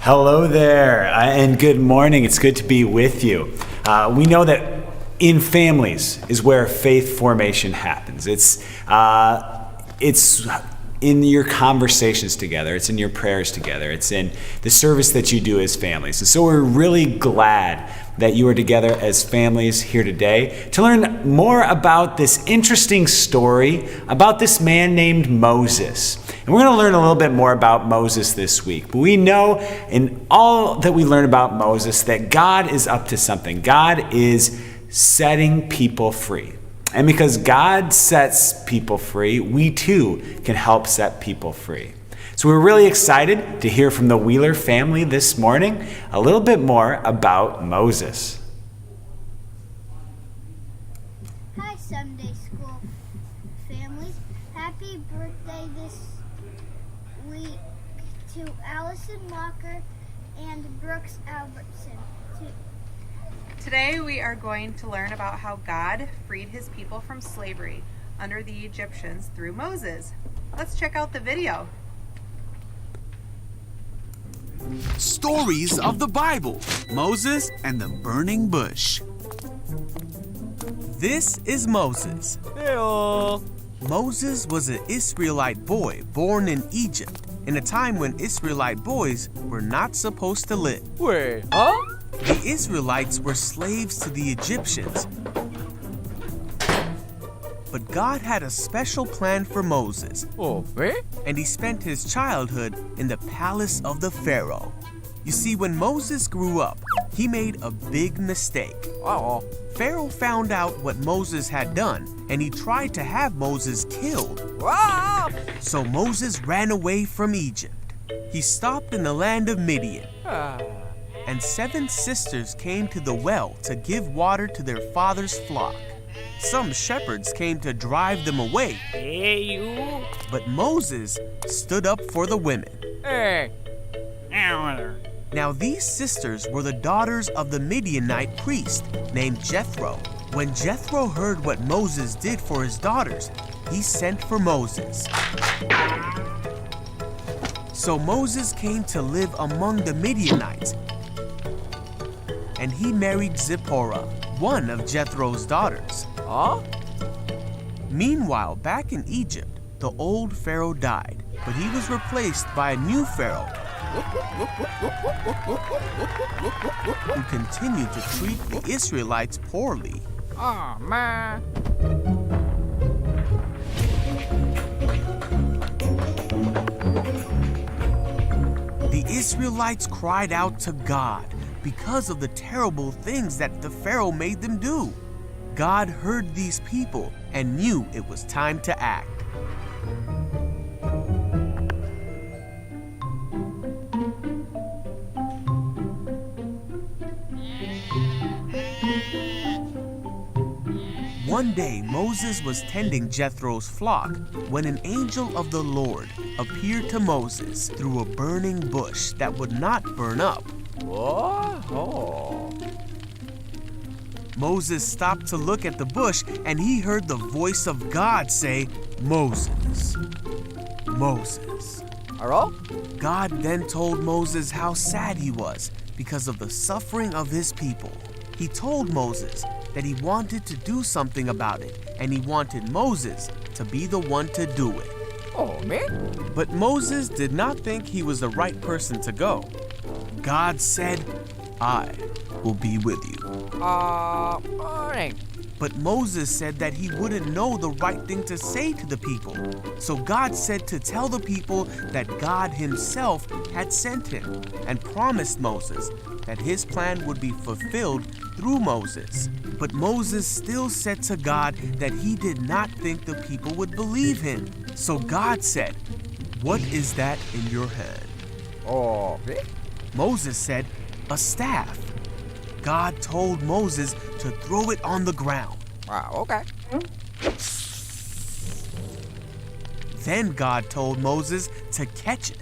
Hello there, and good morning. It's good to be with you. We know that in families is where faith formation happens. It's in your conversations together. It's in your prayers together. It's in the service that you do as families. And so we're really glad that you are together as families here today to learn more about this interesting story about this man named Moses. And we're going to learn a little bit more about Moses this week. But we know in all that we learn about Moses that God is up to something. God is setting people free. And because God sets people free, we too can help set people free. So we're really excited to hear from the Wheeler family this morning a little bit more about Moses. Hi, Sunday School families. Happy birthday this week to Allison Walker and Brooks Albertson. Today we are going to learn about how God freed his people from slavery under the Egyptians through Moses. Let's check out the video. Stories of the Bible, Moses and the burning bush. This is Moses. Hello. Moses was an Israelite boy born in Egypt in a time when Israelite boys were not supposed to live. Wait, huh? The Israelites were slaves to the Egyptians. But God had a special plan for Moses, Oh, eh? and he spent his childhood in the palace of the Pharaoh. You see, when Moses grew up, he made a big mistake. Uh-oh. Pharaoh found out what Moses had done, and he tried to have Moses killed. Ah! So Moses ran away from Egypt. He stopped in the land of Midian. And 7 sisters came to the well to give water to their father's flock. Some shepherds came to drive them away, Hey, you. but Moses stood up for the women. Hey. Ow. Now these sisters were the daughters of the Midianite priest named Jethro. When Jethro heard what Moses did for his daughters, he sent for Moses. So Moses came to live among the Midianites, and he married Zipporah, one of Jethro's daughters. Huh? Meanwhile, back in Egypt, the old Pharaoh died, but he was replaced by a new Pharaoh who continued to treat the Israelites poorly. Oh, man. The Israelites cried out to God because of the terrible things that the Pharaoh made them do. God heard these people and knew it was time to act. One day, Moses was tending Jethro's flock when an angel of the Lord appeared to Moses through a burning bush that would not burn up. What? Oh. Moses stopped to look at the bush, and he heard the voice of God say, "Moses, Moses." Hello? God then told Moses how sad he was because of the suffering of his people. He told Moses that he wanted to do something about it, and he wanted Moses to be the one to do it. Oh, me? But Moses did not think he was the right person to go. God said, "I will be with you." Morning. But Moses said that he wouldn't know the right thing to say to the people. So God said to tell the people that God himself had sent him and promised Moses that his plan would be fulfilled through Moses. But Moses still said to God that he did not think the people would believe him. So God said, "What is that in your hand?" Oh, me? Moses said, "A staff." God told Moses to throw it on the ground. Wow, okay. Then God told Moses to catch it.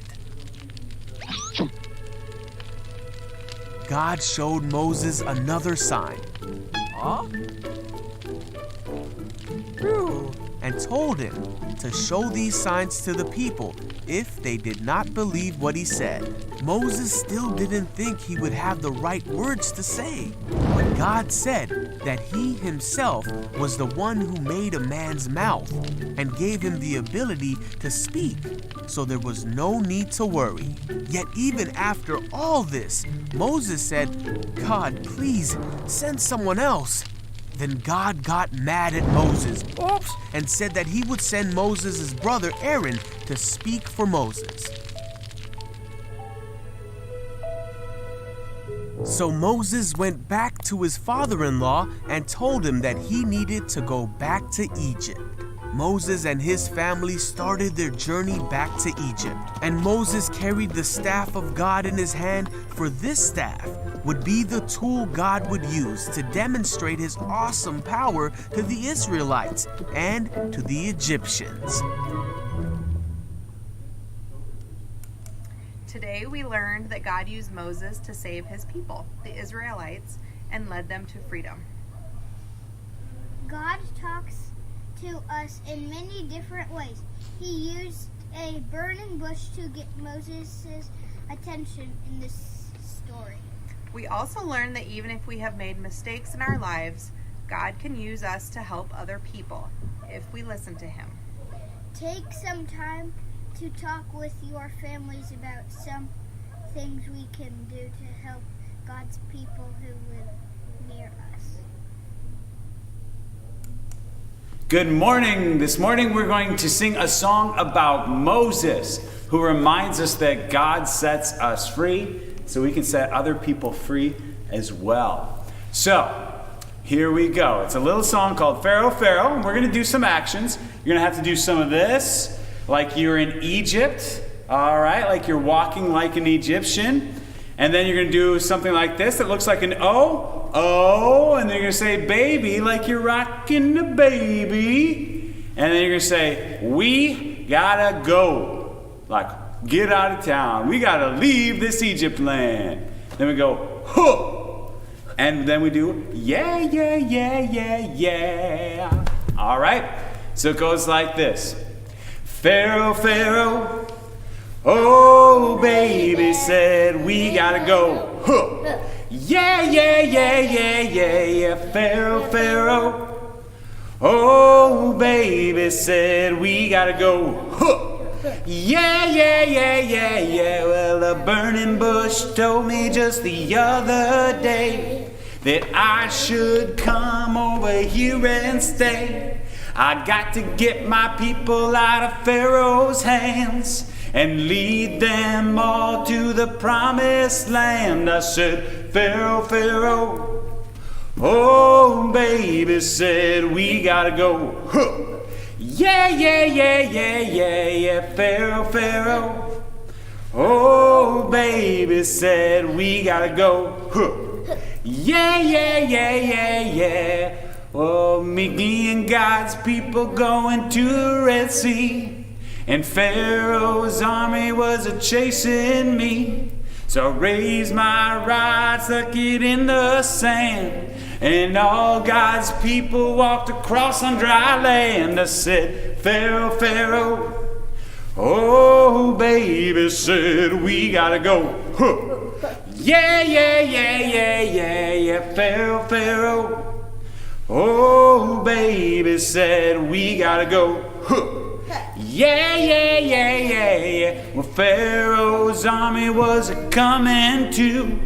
God showed Moses another sign. Huh? Phew. and told him to show these signs to the people if they did not believe what he said. Moses still didn't think he would have the right words to say, but God said that he himself was the one who made a man's mouth and gave him the ability to speak, so there was no need to worry. Yet even after all this, Moses said, "God, please send someone else." Then God got mad at Moses, and said that he would send Moses' brother Aaron to speak for Moses. So Moses went back to his father-in-law and told him that he needed to go back to Egypt. Moses and his family started their journey back to Egypt, and Moses carried the staff of God in his hand, for this staff would be the tool God would use to demonstrate his awesome power to the Israelites and to the Egyptians. Today we learned that God used Moses to save his people, the Israelites, and led them to freedom. God talks to us in many different ways. He used a burning bush to get Moses' attention in this story. We also learned that even if we have made mistakes in our lives, God can use us to help other people if we listen to him. Take some time to talk with your families about some things we can do to help God's people who live near us. Good morning. This morning we're going to sing a song about Moses, who reminds us that God sets us free so we can set other people free as well. So, here we go. It's a little song called Pharaoh, Pharaoh, and we're going to do some actions. You're going to have to do some of this, like you're in Egypt, all right, like you're walking like an Egyptian. And then you're going to do something like this that looks like an O, O, and then you're going to say baby, like you're rocking the baby. And then you're going to say, we gotta go, like get out of town. We gotta leave this Egypt land. Then we go, huh. And then we do, yeah, yeah, yeah, yeah, yeah. All right, so it goes like this. Pharaoh, Pharaoh, oh, baby said we gotta go. Huh. Yeah, yeah, yeah, yeah, yeah, yeah. Pharaoh, Pharaoh, oh, baby said we gotta go. Huh. Yeah, yeah, yeah, yeah, yeah. Well, a burning bush told me just the other day that I should come over here and stay. I got to get my people out of Pharaoh's hands and lead them all to the promised land. I said, Pharaoh, Pharaoh, oh, baby said we gotta go. Huh. Yeah, yeah, yeah, yeah, yeah, yeah, Pharaoh, Pharaoh, oh, baby said we gotta go. Huh. Yeah, yeah, yeah, yeah, yeah. Oh, me and God's people going to the Red Sea, and Pharaoh's army was a-chasing me. So I raised my rod, stuck it in the sand, and all God's people walked across on dry land. I said, Pharaoh, Pharaoh, oh, baby said we gotta go. Huh. Yeah, yeah, yeah, yeah, yeah, yeah, Pharaoh, Pharaoh, oh, baby said we gotta go. Huh. Yeah, yeah, yeah, yeah, yeah. Well, Pharaoh's army was a-coming too.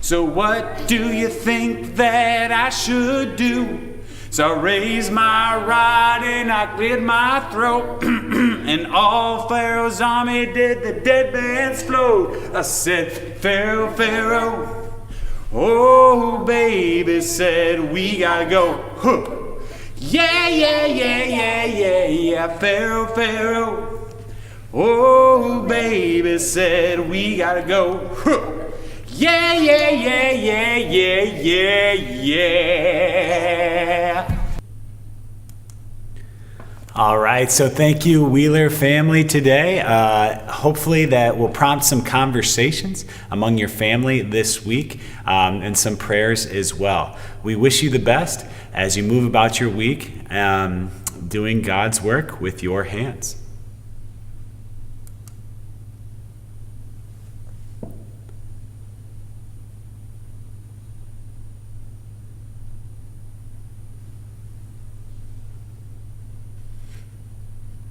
So what do you think that I should do? So I raised my rod and I cleared my throat, and all Pharaoh's army did the dead man's float. I said, Pharaoh, Pharaoh, oh, baby said we gotta go. Huh. Yeah, yeah, yeah, yeah, yeah, yeah, Pharaoh, Pharaoh, oh, baby said we gotta go. Huh. Yeah, yeah, yeah, yeah, yeah, yeah, yeah. All right, so thank you, Wheeler family, today. Hopefully that will prompt some conversations among your family this week, and some prayers as well. We wish you the best as you move about your week. doing God's work with your hands.